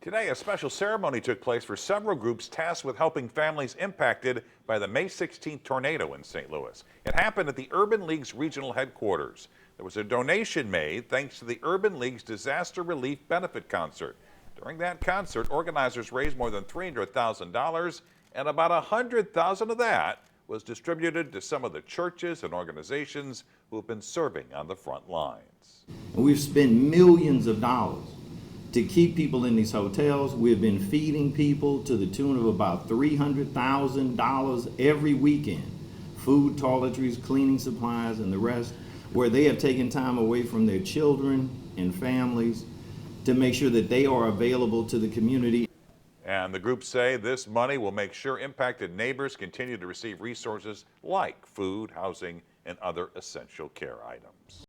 Today, a special ceremony took place for several groups tasked with helping families impacted by the May 16th tornado in St. Louis. It happened at the Urban League's regional headquarters. There was a donation made thanks to the Urban League's Disaster Relief Benefit Concert. During that concert, organizers raised more than $300,000, and about $100,000 of that was distributed to some of the churches and organizations who have been serving on the front lines. We've spent millions of dollars to keep people in these hotels. We've been feeding people to the tune of about $300,000 every weekend. Food, toiletries, cleaning supplies, and the rest, where they have taken time away from their children and families to make sure that they are available to the community. And the groups say this money will make sure impacted neighbors continue to receive resources like food, housing, and other essential care items.